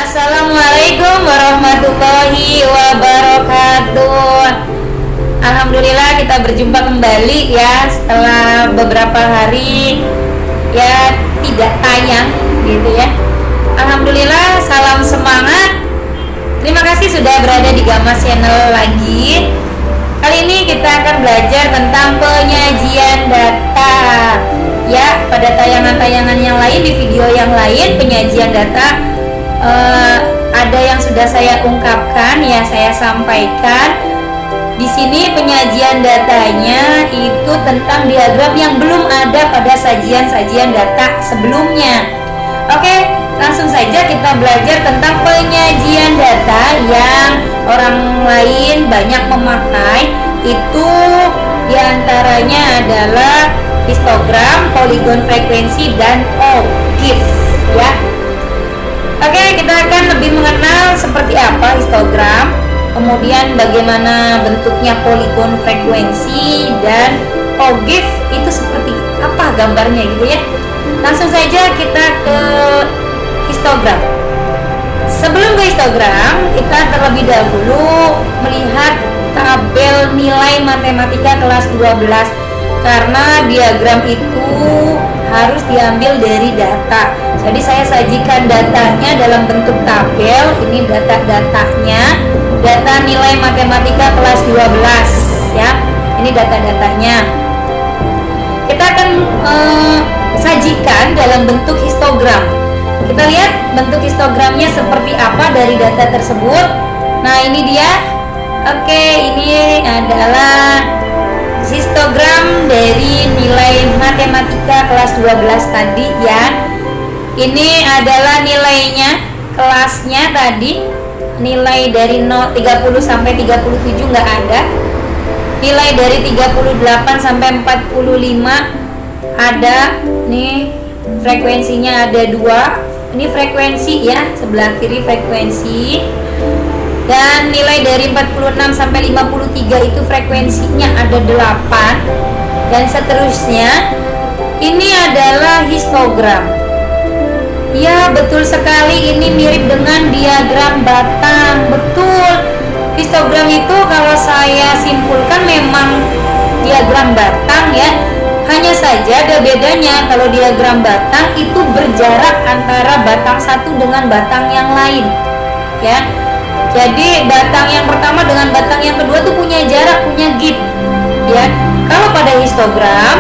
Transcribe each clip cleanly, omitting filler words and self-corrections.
Assalamualaikum warahmatullahi wabarakatuh. Alhamdulillah kita berjumpa kembali ya setelah beberapa hari ya tidak tayang gitu ya. Alhamdulillah, salam semangat. Terima kasih sudah berada di Gamas Channel lagi. Kali ini kita akan belajar tentang penyajian data. Ya, pada tayangan-tayangan yang lain, di video yang lain penyajian data ada yang sudah saya ungkapkan ya, saya sampaikan. Di sini penyajian datanya itu tentang diagram yang belum ada pada sajian-sajian data sebelumnya. Oke, langsung saja kita belajar tentang penyajian data yang orang lain banyak memakai. Itu diantaranya adalah histogram, polygon frekuensi, dan OGIF ya. Oke, kita akan lebih mengenal seperti apa histogram, kemudian bagaimana bentuknya polygon frekuensi, dan OGIF itu seperti apa gambarnya gitu ya. Langsung saja kita ke histogram. Sebelum ke histogram, kita terlebih dahulu melihat tabel nilai matematika kelas 12, karena diagram itu harus diambil dari data. Jadi saya sajikan datanya dalam bentuk tabel. Ini data-datanya, data nilai matematika kelas 12 ya. Ini data-datanya. Kita akan sajikan dalam bentuk histogram. Kita lihat bentuk histogramnya seperti apa dari data tersebut. Nah, ini dia. Oke, ini adalah histogram dari nilai matematika kelas 12 tadi ya. Ini adalah nilainya, kelasnya tadi. Nilai dari 30 sampai 37 nggak ada. Nilai dari 38 sampai 45 ada. Nih frekuensinya ada 2. Ini frekuensi ya, sebelah kiri frekuensi. Dan nilai dari 46 sampai 53 itu frekuensinya ada 8. Dan seterusnya. Ini adalah histogram. Ya, betul sekali, ini mirip dengan diagram batang. Betul. Histogram itu kalau saya simpulkan memang diagram batang ya. Hanya saja ada bedanya. Kalau diagram batang itu berjarak antara batang satu dengan batang yang lain ya. Jadi batang yang pertama dengan batang yang kedua tuh punya jarak, punya gap ya. Kalau pada histogram,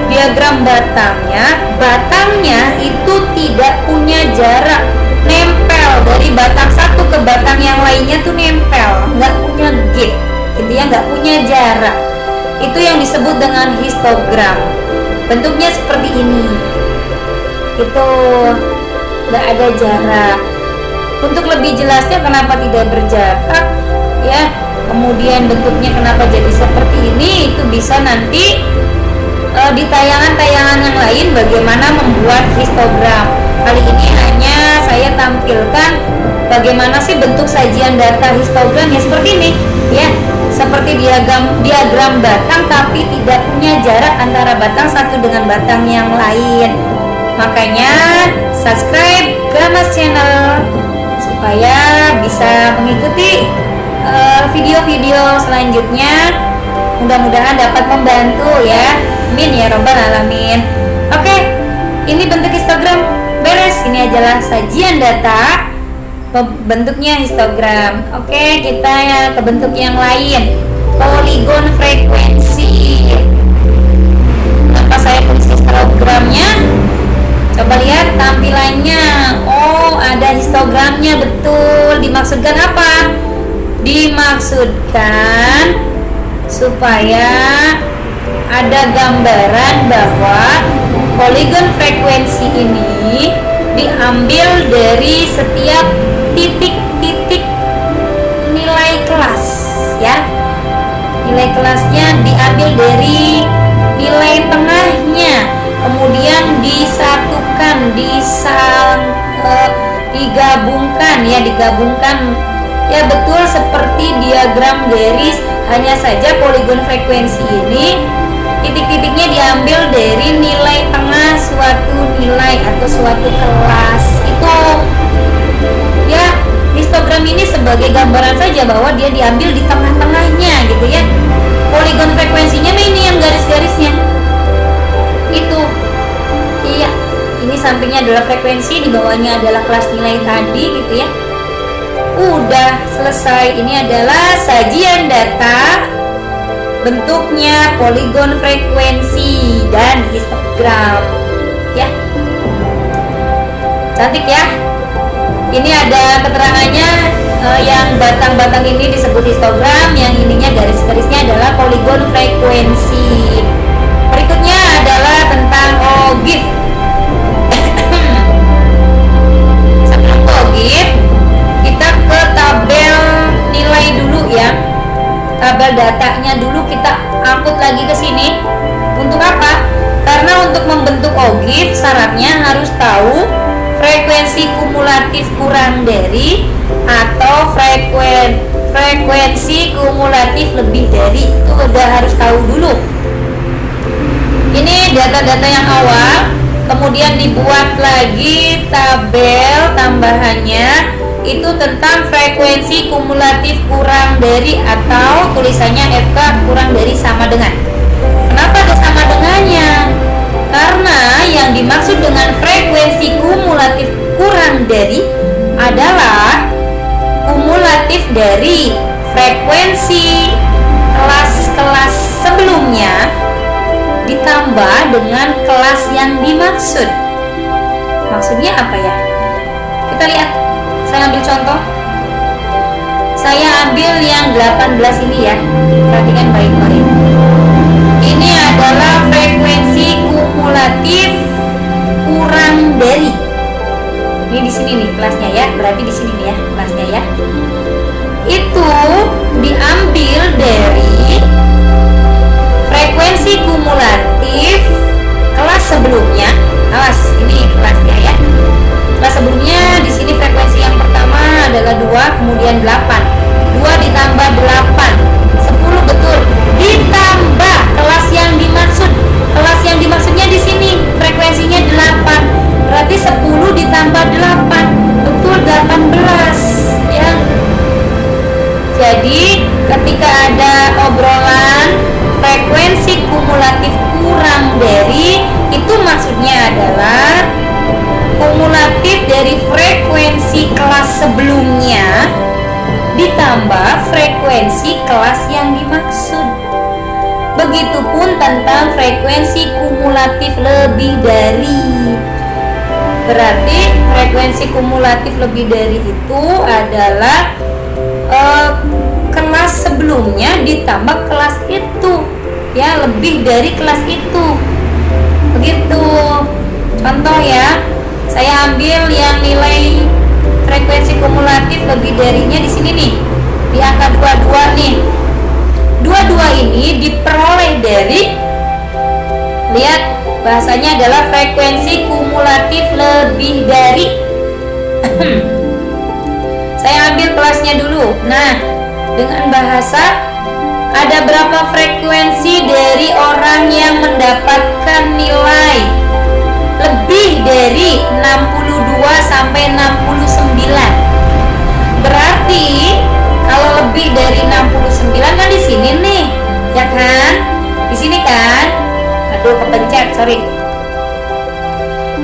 diagram batangnya itu tidak punya jarak, nempel dari batang satu ke batang yang lainnya tuh nempel, nggak punya gap, intinya nggak punya jarak. Itu yang disebut dengan histogram. Bentuknya seperti ini. Itu nggak ada jarak. Untuk lebih jelasnya kenapa tidak berjarak ya, kemudian bentuknya kenapa jadi seperti ini, itu bisa nanti di tayangan-tayangan yang lain bagaimana membuat histogram. Kali ini hanya saya tampilkan bagaimana sih bentuk sajian data histogram ya, seperti ini ya, seperti diagram batang tapi tidak punya jarak antara batang satu dengan batang yang lain. Makanya subscribe Gamas Channel supaya bisa mengikuti video-video selanjutnya. Mudah-mudahan dapat membantu ya. Amin ya robbal alamin. Oke, ini bentuk histogram beres. Ini adalah sajian data, bentuknya histogram. Oke, kita ya ke bentuk yang lain. Polygon frekuensi. Kenapa saya tulis histogramnya? Coba lihat tampilannya. Oh, ada histogramnya, betul. Dimaksudkan apa? Dimaksudkan supaya ada gambaran bahwa polygon frekuensi ini diambil dari setiap titik-titik nilai kelas ya. Nilai kelasnya diambil dari nilai tengahnya, kemudian disatukan, digabungkan ya, betul seperti diagram garis. Hanya saja polygon frekuensi ini titik-titiknya diambil dari nilai tengah suatu nilai atau suatu kelas. Itu ya histogram ini sebagai gambaran saja bahwa dia diambil di tengah-tengahnya gitu ya. Poligon frekuensinya ini yang garis-garisnya itu. Iya, ini sampingnya adalah frekuensi, di bawahnya adalah kelas nilai tadi gitu ya. Udah selesai. Ini adalah sajian data, bentuknya poligon frekuensi dan histogram ya. Cantik ya. Ini ada keterangannya, yang batang-batang ini disebut histogram, yang ininya garis-garisnya adalah poligon frekuensi. Berikutnya adalah tentang OGIF. Sebelum OGIF, kita ke tabel nilai dulu ya. Tabel datanya dulu kita angkut lagi ke sini. Untuk apa? Karena untuk membentuk OGIF syaratnya harus tahu frekuensi kumulatif kurang dari atau frekuensi kumulatif lebih dari. Itu udah harus tahu dulu. Ini data-data yang awal, kemudian dibuat lagi tabel tambahannya itu tentang frekuensi kumulatif kurang dari, atau tulisannya FK kurang dari sama dengan. Kenapa ada sama dengannya? Karena yang dimaksud dengan frekuensi kumulatif kurang dari adalah kumulatif dari frekuensi kelas-kelas sebelumnya ditambah dengan kelas yang dimaksud. Maksudnya apa ya? Kita lihat. Saya ambil contoh. Saya ambil yang 18 ini ya. Perhatikan baik-baik. Ini adalah frekuensi kumulatif kurang dari. Ini di sini nih kelasnya ya. Berarti di sini nih ya kelasnya ya. Itu diambil dari frekuensi kumulatif kelas sebelumnya. Awas, ini kelasnya ya. Kelas sebelumnya di sini frekuensi yang pertama adalah 2, kemudian 8. 2 ditambah 8, 10 betul. Ditambah kelas yang dimaksud. Kelas yang dimaksudnya di sini frekuensinya 8. Berarti 10 ditambah 8, betul 18 ya. Jadi ketika ada obrolan frekuensi kumulatif kurang dari, itu maksudnya adalah kumulatif dari frekuensi kelas sebelumnya ditambah frekuensi kelas yang dimaksud. Begitupun tentang frekuensi kumulatif lebih dari. Berarti frekuensi kumulatif lebih dari itu adalah kelas sebelumnya ditambah kelas itu ya, lebih dari kelas itu. Begitu. Contoh ya. Saya ambil yang nilai frekuensi kumulatif lebih darinya di sini nih, di angka 22 nih. 22 ini diperoleh dari, lihat bahasanya adalah frekuensi kumulatif lebih dari. Saya ambil kelasnya dulu. Nah, dengan bahasa ada berapa frekuensi dari orang yang mendapatkan nilai lebih dari 62 sampai 69. Berarti kalau lebih dari 69 kan di sini nih, ya kan? Di sini kan? Aduh, kepencet, sorry.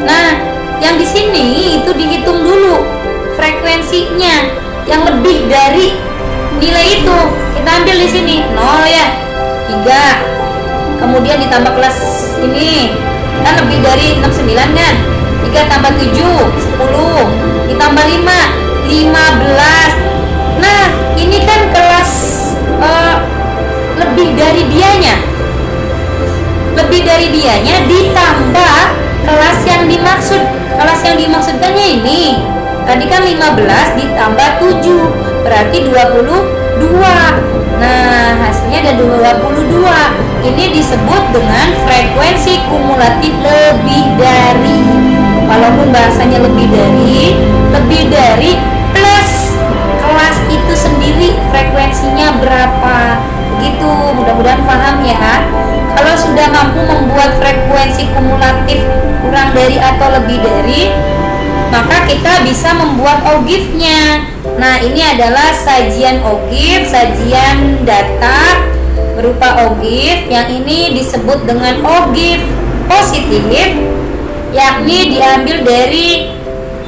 Nah, yang di sini itu dihitung dulu frekuensinya yang lebih dari nilai itu. Kita ambil di sini 0 ya, 3. Kemudian ditambah kelas ini. Kan lebih dari 69 kan, 3 tambah 7, 10, ditambah 5, 15. Nah, ini kan kelas lebih dari dianya. Lebih dari dianya ditambah kelas yang dimaksud. Kelas yang dimaksudkannya ini. Tadi kan 15 ditambah 7, berarti 22. Nah, hasilnya ada 22. Ini disebut dengan frekuensi kumulatif lebih dari. Walaupun bahasanya lebih dari plus kelas itu sendiri frekuensinya berapa. Begitu, mudah-mudahan paham ya. Kalau sudah mampu membuat frekuensi kumulatif kurang dari atau lebih dari, maka kita bisa membuat OGIF-nya. Nah, ini adalah sajian OGIF, sajian data berupa OGIF yang ini disebut dengan OGIF positif, yakni diambil dari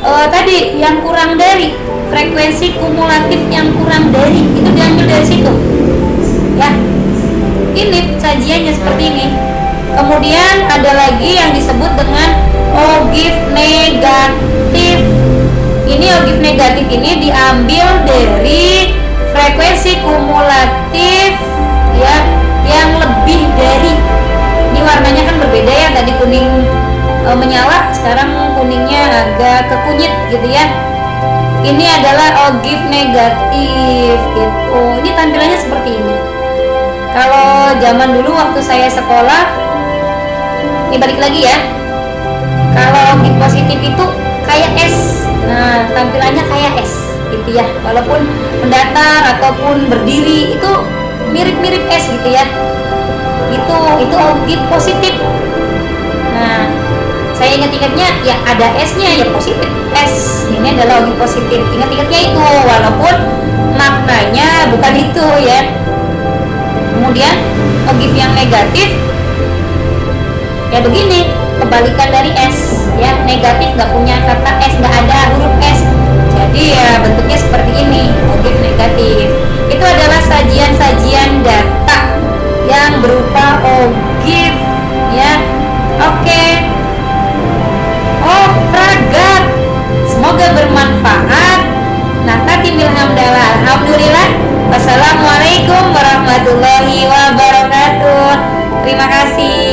tadi yang kurang dari frekuensi kumulatif yang kurang dari itu diambil dari situ. Ya, ini sajiannya seperti ini. Kemudian ada lagi yang disebut dengan OGIF negatif. Ini OGIF negatif ini diambil dari frekuensi kumulatif ya yang lebih dari. Ini warnanya kan berbeda ya, tadi kuning menyala, sekarang kuningnya agak kekunyit gitu ya. Ini adalah OGIF negatif gitu. Ini tampilannya seperti ini. Kalau zaman dulu waktu saya sekolah, ini balik lagi ya. Kalau OGIF positif itu kayak S. Nah, tampilannya kayak S gitu ya. Walaupun mendatar ataupun berdiri itu mirip-mirip S gitu ya. Itu OGIF positif. Nah, saya ingat-ingatnya ya ada S-nya ya, positif S. Ini adalah OGIF positif. Ingat-ingatnya itu, walaupun maknanya bukan itu ya. Kemudian OGIF yang negatif ya begini, kebalikan dari S ya. Negatif nggak punya kata S, nggak ada huruf S, jadi ya bentuknya seperti ini, OGIF negatif. Itu adalah sajian-sajian data yang berupa OGIF ya. Oke. Oh, pragat, semoga bermanfaat. Nah, tatimil hamdalah, alhamdulillah. Wassalamualaikum warahmatullahi wabarakatuh. Terima kasih.